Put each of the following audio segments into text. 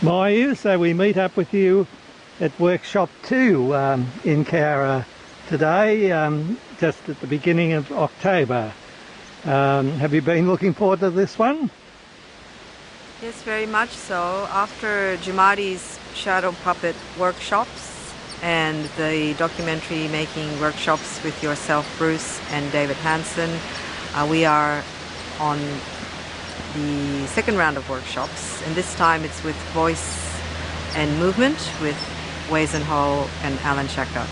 Mayu, so we meet up with you at workshop 2 in Cowra today, just at the beginning of October. Have you been looking forward to this one? Yes, very much so. After Jumadi's shadow puppet workshops and the documentary making workshops with yourself, Bruce, and David Hansen, we are on the second round of workshops, and this time it's with voice and movement with Weizen and Alan Schacher,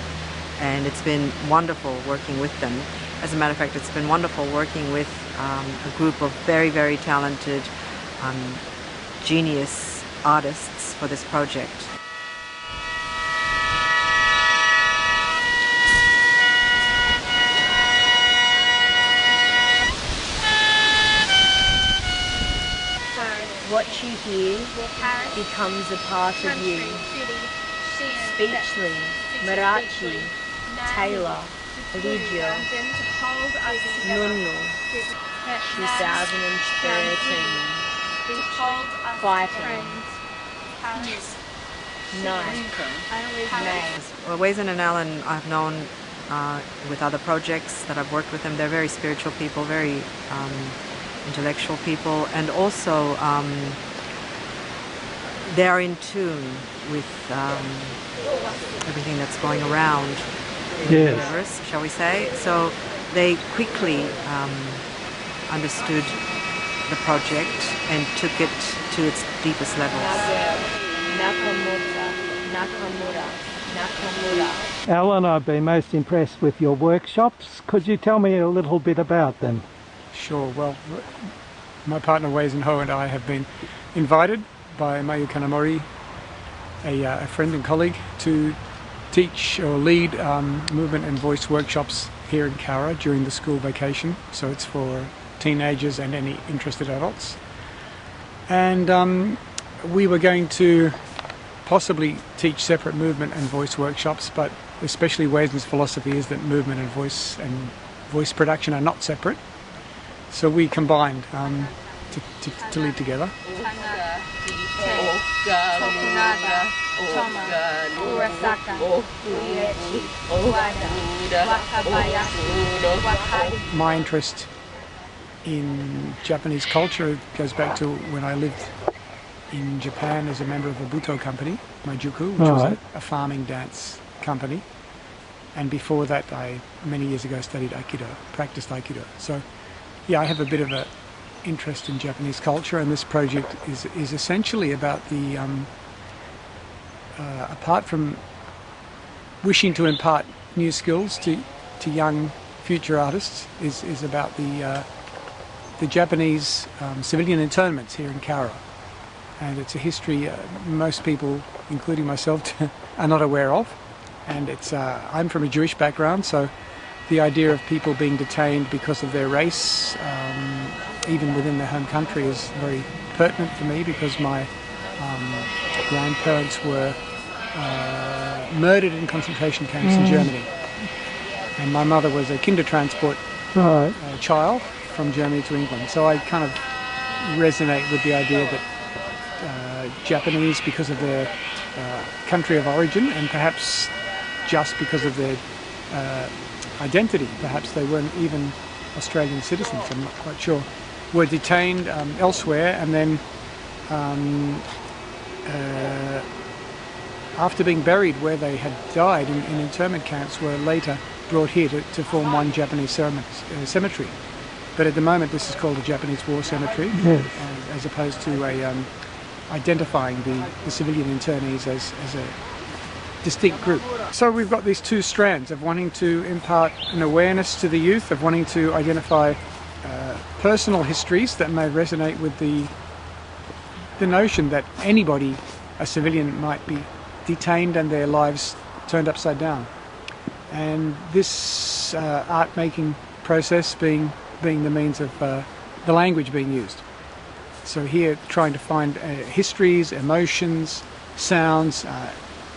and it's been wonderful working with them. As a matter of fact, it's been wonderful working with a group of very, very talented genius artists for this project. What you hear becomes a part of you. Speechly, Marathi, Taylor, Reggio, Nunnu, 2013, Fighting, Night, May. Well, Weizen and Alan I've known with other projects that I've worked with them. They're very spiritual people, very intellectual people, and also they are in tune with everything that's going around in the universe, shall we say. So they quickly understood the project and took it to its deepest levels. Alan, I've been most impressed with your workshops. Could you tell me a little bit about them? Sure. Well, my partner Weizen and I have been invited by Mayu Kanamori, a friend and colleague, to teach or lead movement and voice workshops here in Cowra during the school vacation. So it's for teenagers and any interested adults. And we were going to possibly teach separate movement and voice workshops, but especially Weizen's philosophy is that movement and voice production are not separate. So we combined to lead together. My interest in Japanese culture goes back to when I lived in Japan as a member of a Buto company, Majuku, which was a farming dance company. And before that, I, many years ago, studied Aikido, practiced Aikido. So yeah, I have a bit of an interest in Japanese culture, and this project is essentially about the, apart from wishing to impart new skills to young future artists, is about the Japanese civilian internments here in Cowra. And it's a history most people, including myself, are not aware of. And it's I'm from a Jewish background, so the idea of people being detained because of their race, even within their home country, is very pertinent for me, because my grandparents were murdered in concentration camps in Germany. And my mother was a Kindertransport child from Germany to England. So I kind of resonate with the idea that Japanese, because of their country of origin, and perhaps just because of their identity, perhaps they weren't even Australian citizens, I'm not quite sure, were detained elsewhere, and then after being buried where they had died in internment camps, were later brought here to form one Japanese cemetery. But at the moment this is called a Japanese War Cemetery, as opposed to identifying the civilian internees as a distinct group. So we've got these two strands of wanting to impart an awareness to the youth, of wanting to identify personal histories that may resonate with the notion that anybody, a civilian, might be detained and their lives turned upside down. and this art making process being the means of the language being used. So here trying to find histories, emotions, sounds that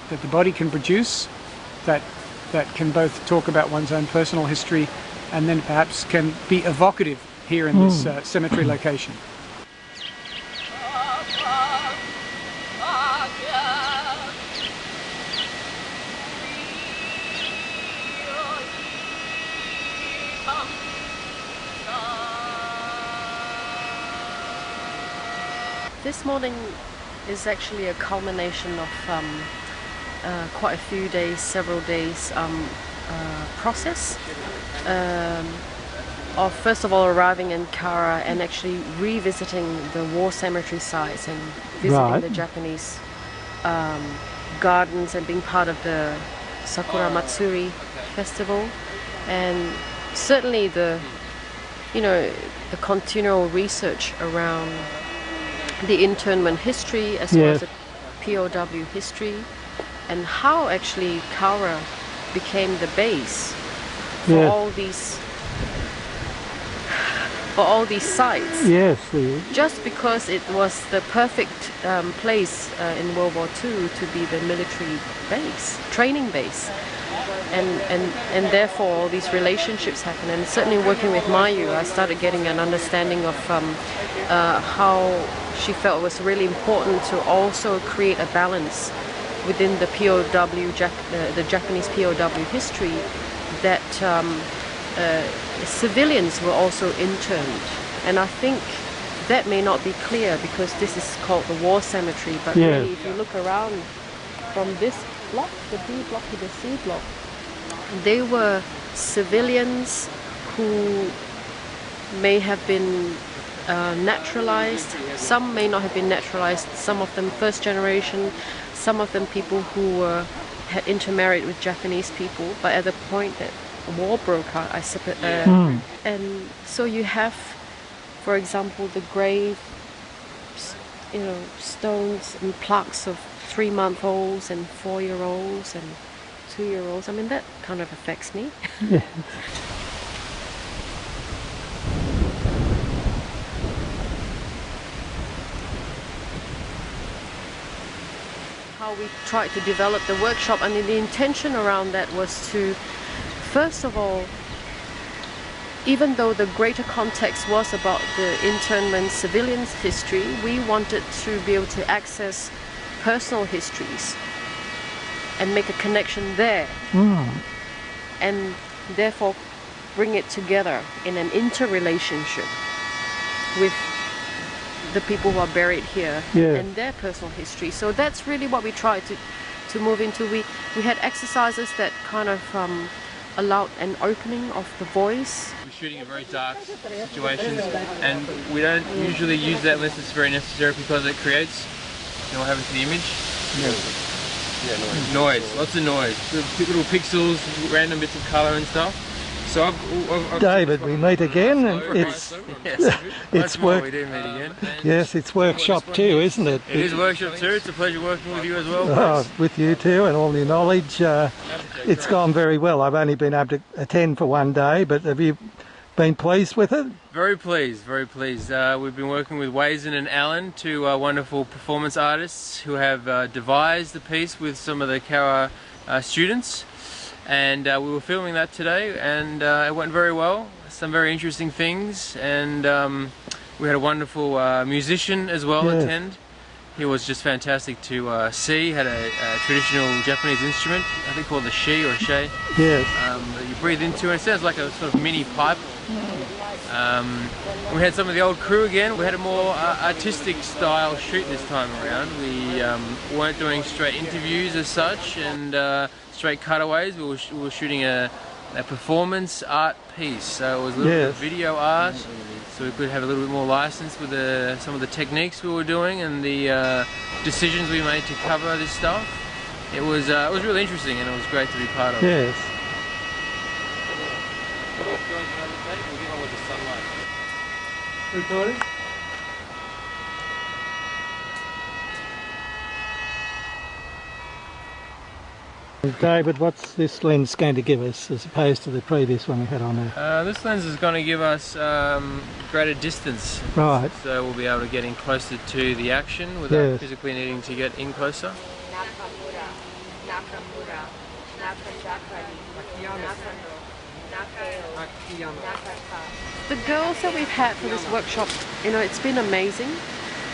the body can produce that can both talk about one's own personal history and then perhaps can be evocative here in this cemetery location. This morning is actually a culmination of quite a few days, several days process of first of all arriving in Cowra and actually revisiting the war cemetery sites and visiting the Japanese gardens and being part of the Sakura Matsuri festival, and certainly the continual research around the internment history as well as the POW history, and how actually Cowra became the base for all these sites. Yes. Just because it was the perfect place in World War II to be the military base, training base. And therefore all these relationships happen. And certainly working with Mayu, I started getting an understanding of how she felt it was really important to also create a balance within the POW, the Japanese POW history, that civilians were also interned. And I think that may not be clear because this is called the war cemetery, but really if you look around from this block, the B block to the C block, they were civilians who may have been naturalized, some may not have been naturalized, some of them first generation, some of them people who had intermarried with Japanese people, but at the point that war broke out, and so you have, for example, the grave, stones and plaques of 3-month-olds and 4-year-olds and 2-year-olds. I mean, that kind of affects me. Yeah. How we tried to develop the workshop, and the intention around that was to, first of all, even though the greater context was about the internment civilians' history, we wanted to be able to access personal histories and make a connection there, and therefore bring it together in an interrelationship with the people who are buried here and their personal history. So that's really what we tried to move into. We had exercises that kind of allowed an opening of the voice. We're shooting in very dark situations, and we don't usually use that unless it's very necessary because it creates, what happens to the image? Noise, lots of noise. Little pixels, random bits of colour and stuff. So I've David, we meet again, and it's work. We do meet again. Yes, it's workshop 2, isn't it? It is workshop 2. It's a pleasure working with you as well. Oh, with you too, and all your knowledge. It's gone very well. I've only been able to attend for one day, but have you been pleased with it? Very pleased, very pleased. We've been working with Weizen and Alan, two wonderful performance artists who have devised the piece with some of the Cowra students. And we were filming that today, and it went very well. Some very interesting things, and we had a wonderful musician as well attend. He was just fantastic to see. He had a traditional Japanese instrument, I think called the shi or shay. Yes. That you breathe into, and it sounds like a sort of mini pipe. We had some of the old crew again. We had a more artistic style shoot this time around. We weren't doing straight interviews as such, and straight cutaways. We were shooting a performance art piece, so it was a little bit of video art, so we could have a little bit more license with some of the techniques we were doing and the decisions we made to cover this stuff. It was really interesting, and it was great to be part of. Yes. Recording? David, what's this lens going to give us as opposed to the previous one we had on there? This lens is going to give us greater distance. Right. So we'll be able to get in closer to the action without physically needing to get in closer. The girls that we've had for this workshop, you know, it's been amazing.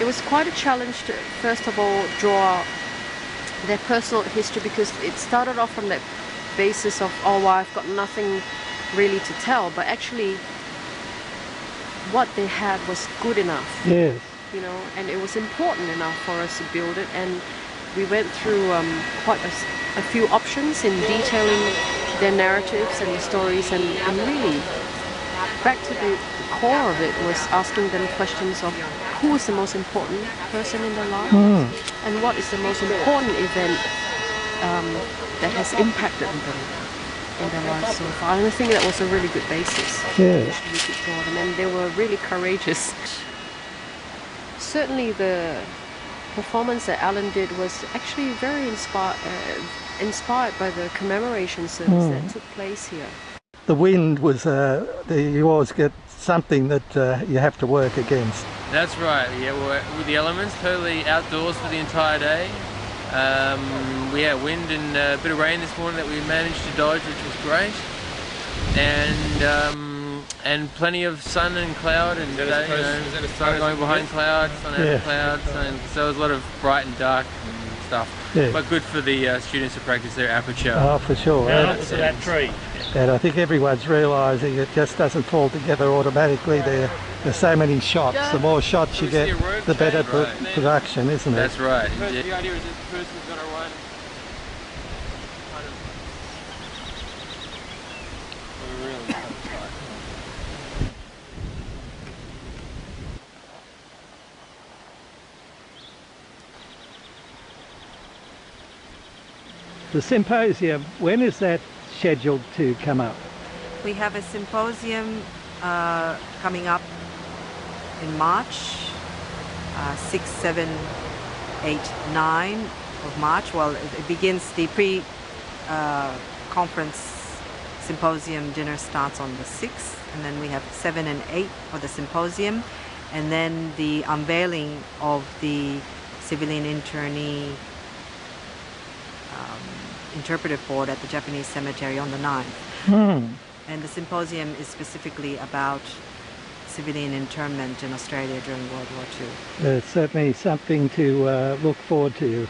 It was quite a challenge to, first of all, draw their personal history, because it started off from that basis of, oh, well, I've got nothing really to tell, but actually what they had was good enough. Yes. You know, and it was important enough for us to build it, and we went through quite a few options in detailing their narratives and the stories, and really back to the core of it was asking them questions of who is the most important person in their lives, and what is the most important event that has impacted them in their lives so far. And I think that was a really good basis. Yes. We could draw them, and they were really courageous. Certainly the performance that Alan did was actually very inspired by the commemoration service that took place here. The wind was, you always get something that you have to work against. That's right, yeah, we're with the elements, totally outdoors for the entire day. We had wind and a bit of rain this morning that we managed to dodge, which was great. And plenty of sun and cloud, and sun going behind clouds, sun over clouds, and so it was a lot of bright and dark and stuff. Yeah. But good for the students to practice their aperture. Oh, for sure. Down to that tree. And I think everyone's realising it just doesn't fall together automatically. There's so many shots. The more shots you get, the better production, isn't it? That's right. The idea is that the person's going to run kind of really tight. The symposium, when is that scheduled to come up? We have a symposium coming up in March, 6, 7, 8, 9 of March. Well, it begins, the pre-conference symposium dinner starts on the 6th, and then we have 7 and 8 for the symposium, and then the unveiling of the civilian internee interpretive board at the Japanese cemetery on the 9th. And the symposium is specifically about civilian internment in Australia during World War II. It's certainly something to look forward to.